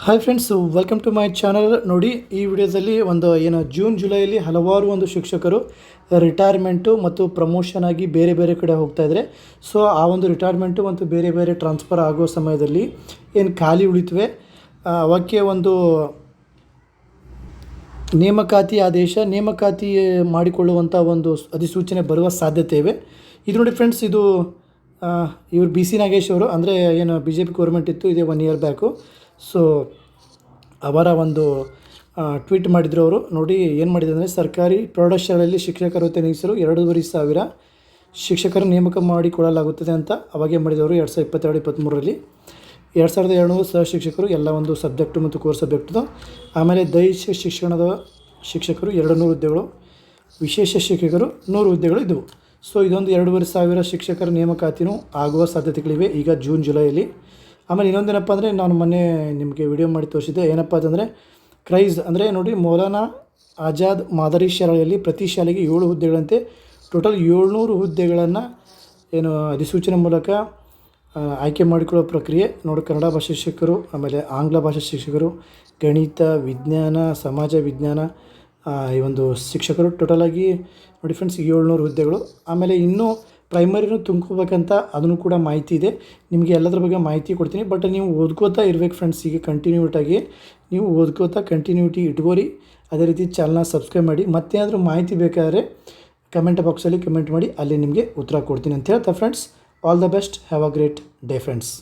Hi friends, welcome to my channel. ನೋಡಿ, ಈ ವಿಡಿಯೋದಲ್ಲಿ ಜೂನ್ ಜುಲೈಯಲ್ಲಿ ಹಲವಾರು ಶಿಕ್ಷಕರು ರಿಟೈರ್ಮೆಂಟು ಮತ್ತು ಪ್ರಮೋಷನ್ ಆಗಿ ಬೇರೆ ಬೇರೆ ಕಡೆ ಹೋಗ್ತಾಯಿದ್ದಾರೆ. ಸೊ ಆ ರಿಟೈರ್ಮೆಂಟು ಮತ್ತು ಬೇರೆ ಬೇರೆ ಟ್ರಾನ್ಸ್ಫರ್ ಆಗೋ ಸಮಯದಲ್ಲಿ ಏನು ಖಾಲಿ ಉಳಿತವೆ ಅವಕ್ಕೆ ನೇಮಕಾತಿ ಆದೇಶ ನೇಮಕಾತಿ ಮಾಡಿಕೊಳ್ಳುವಂಥ ಅಧಿಸೂಚನೆ ಬರುವ ಸಾಧ್ಯತೆ ಇವೆ. ಇದು ನೋಡಿ ಫ್ರೆಂಡ್ಸ್, ಇವರು ಬಿ ಸಿ ನಾಗೇಶ್ ಅವರು, ಅಂದರೆ ಏನು ಬಿ ಜೆ ಪಿ ಗೌರ್ಮೆಂಟ್ ಇತ್ತು, ಇದೇ 1 ಇಯರ್ ಬ್ಯಾಕು. ಸೊ ಅವರ ಟ್ವೀಟ್ ಮಾಡಿದರು ಅವರು. ನೋಡಿ ಏನು ಮಾಡಿದೆ ಅಂದರೆ, ಸರ್ಕಾರಿ ಪ್ರೌಢಶಾಲೆಯಲ್ಲಿ ಶಿಕ್ಷಕರ ಹುದ್ದೆ ನೀಗಿಸಲು 2,500 ಶಿಕ್ಷಕರ ನೇಮಕ ಮಾಡಿಕೊಳ್ಳಲಾಗುತ್ತದೆ ಅಂತ ಅವಾಗೇ ಮಾಡಿದವರು 2022-23ರಲ್ಲಿ. 2,200 ಸಹ ಶಿಕ್ಷಕರು ಎಲ್ಲ ಸಬ್ಜೆಕ್ಟು ಮತ್ತು ಕೋರ್ಸ್ ಸಬ್ಜೆಕ್ಟ್ದು. ಆಮೇಲೆ ದೈಹಿಕ ಶಿಕ್ಷಣದ ಶಿಕ್ಷಕರು 200 ಹುದ್ದೆಗಳು, ವಿಶೇಷ ಶಿಕ್ಷಕರು 100 ಹುದ್ದೆಗಳು ಇದ್ದವು. ಸೊ ಇದೊಂದು 2,500 ಶಿಕ್ಷಕರ ನೇಮಕಾತಿನೂ ಆಗುವ ಸಾಧ್ಯತೆಗಳಿವೆ ಈಗ ಜೂನ್ ಜುಲೈಯಲ್ಲಿ. ಆಮೇಲೆ ಇನ್ನೊಂದೇನಪ್ಪ ಅಂದರೆ, ನಾನು ಮೊನ್ನೆ ನಿಮಗೆ ವಿಡಿಯೋ ಮಾಡಿ ತೋರಿಸಿದ್ದೆ. ಏನಪ್ಪ ಅಂತಂದರೆ, ಕ್ರೈಸ್ ಅಂದರೆ ನೋಡಿ, ಮೌಲಾನಾ ಆಜಾದ್ ಮಾದರಿ ಶಾಲೆಯಲ್ಲಿ ಪ್ರತಿ ಶಾಲೆಗೆ 7 ಹುದ್ದೆಗಳಂತೆ ಟೋಟಲ್ 700 ಹುದ್ದೆಗಳನ್ನು ಅಧಿಸೂಚನೆ ಮೂಲಕ ಆಯ್ಕೆ ಮಾಡಿಕೊಳ್ಳೋ ಪ್ರಕ್ರಿಯೆ. ನೋಡಿ, ಕನ್ನಡ ಭಾಷೆ ಶಿಕ್ಷಕರು, ಆಮೇಲೆ ಆಂಗ್ಲ ಭಾಷೆ ಶಿಕ್ಷಕರು, ಗಣಿತ, ವಿಜ್ಞಾನ, ಸಮಾಜ ವಿಜ್ಞಾನ ಈ ಶಿಕ್ಷಕರು ಟೋಟಲಾಗಿ ನೋಡಿ ಫ್ರೆಂಡ್ಸ್ 700 ಹುದ್ದೆಗಳು. ಆಮೇಲೆ ಇನ್ನೂ ಪ್ರೈಮರಿನೂ ತುಂಬ್ಕೋಬೇಕಂತ ಅದನ್ನು ಕೂಡ ಮಾಹಿತಿ ಇದೆ. ನಿಮಗೆ ಎಲ್ಲದ್ರ ಬಗ್ಗೆ ಮಾಹಿತಿ ಕೊಡ್ತೀನಿ. ಬಟ್ ನೀವು ಓದ್ಕೋತಾ ಇರಬೇಕು ಫ್ರೆಂಡ್ಸ್. ಈಗ ಕಂಟಿನ್ಯೂಟಾಗಿ ನೀವು ಕಂಟಿನ್ಯೂಟಿ ಇಟ್ಕೋರಿ. ಅದೇ ರೀತಿ ಚಾನಲ್ನ ಸಬ್ಸ್ಕ್ರೈಬ್ ಮಾಡಿ. ಮತ್ತೇನಾದರೂ ಮಾಹಿತಿ ಬೇಕಾದರೆ ಕಮೆಂಟ್ ಬಾಕ್ಸಲ್ಲಿ ಕಮೆಂಟ್ ಮಾಡಿ, ಅಲ್ಲಿ ನಿಮಗೆ ಉತ್ತರ ಕೊಡ್ತೀನಿ ಅಂತ ಹೇಳ್ತಾ friends, all the best, have a great day friends.